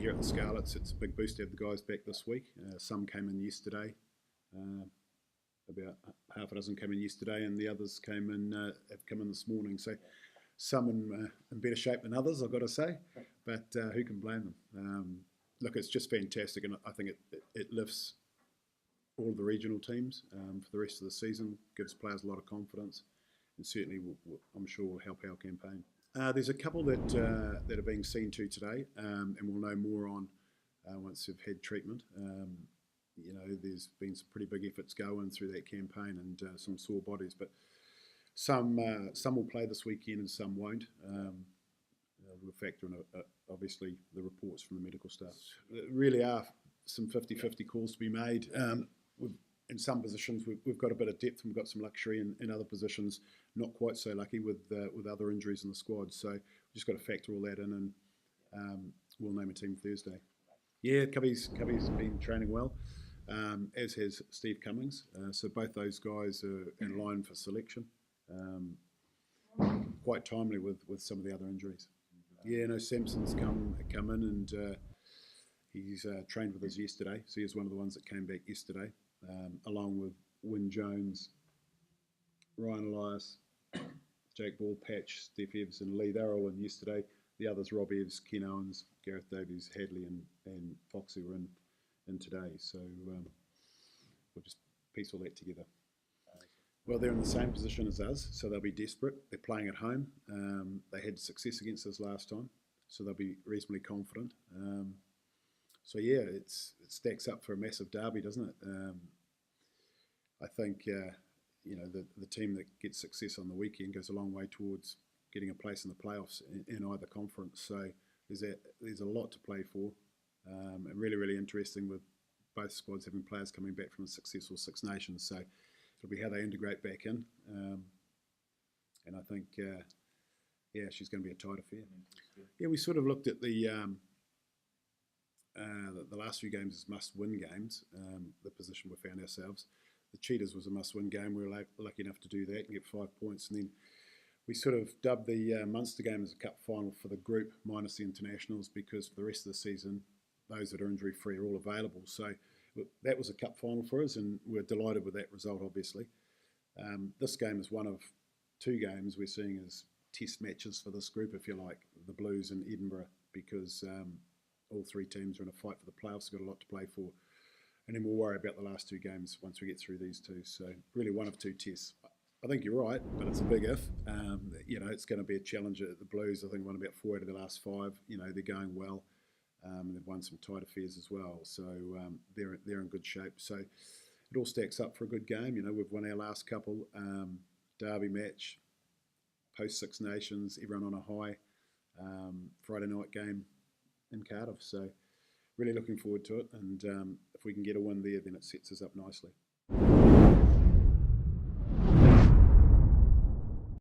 here at the Scarlets, it's a big boost to have the guys back this week. Some came in yesterday, about half a dozen came in yesterday, and the others have come in this morning. So some in better shape than others, I've got to say, but who can blame them? Look, it's just fantastic, and I think it lifts all of the regional teams for the rest of the season, gives players a lot of confidence, and certainly I'm sure will help our campaign. There's a couple that are being seen to today, and we'll know more on once they've had treatment. There's been some pretty big efforts going through that campaign, and some sore bodies, but some will play this weekend and some won't. We'll factor in obviously the reports from the medical staff. There really are some 50-50 calls to be made. In some positions we've got a bit of depth and we've got some luxury, in other positions not quite so lucky with other injuries in the squad. So we've just got to factor all that in, and we'll name a team Thursday. Yeah, Cubby's been training well, as has Steve Cummings. So both those guys are in line for selection. Quite timely with some of the other injuries. Yeah, no, Samson's come in, and he's trained with us yesterday. So he's one of the ones that came back yesterday, along with Wyn Jones, Ryan Elias, Jake Ball, Patch, Steph Evans and Lee. They're all in yesterday. The others, Rob Evans, Ken Owens, Gareth Davies, Hadley and Foxy were in today. So we'll just piece all that together. Well, they're in the same position as us, so they'll be desperate. They're playing at home. They had success against us last time, so they'll be reasonably confident. So yeah, it stacks up for a massive derby, doesn't it? I think the team that gets success on the weekend goes a long way towards getting a place in the playoffs in either conference. So there's a lot to play for, and really interesting with both squads having players coming back from a successful Six Nations. So it'll be how they integrate back in, and I think she's going to be a tight affair. Yeah, we sort of looked at the last few games as must-win games. The position we found ourselves. The Cheetahs was a must-win game. We were lucky enough to do that and get 5 points, and then we sort of dubbed the Munster game as a cup final for the group minus the internationals, because for the rest of the season, those that are injury-free are all available. So that was a cup final for us, and we're delighted with that result, obviously. This game is one of 2 games we're seeing as test matches for this group, if you like, the Blues and Edinburgh, because all 3 teams are in a fight for the playoffs. We've got a lot to play for. And then we'll worry about the last 2 games once we get through these 2. So really one of 2 tests. I think you're right, but it's a big if. It's going to be a challenge at the Blues. I think won about 4 out of the last 5. They're going well. And they've won some tight affairs as well. So they're in good shape. So it all stacks up for a good game. We've won our last couple. Derby match, post Six Nations, everyone on a high. Friday night game in Cardiff. So really looking forward to it. And if we can get a win there, then it sets us up nicely.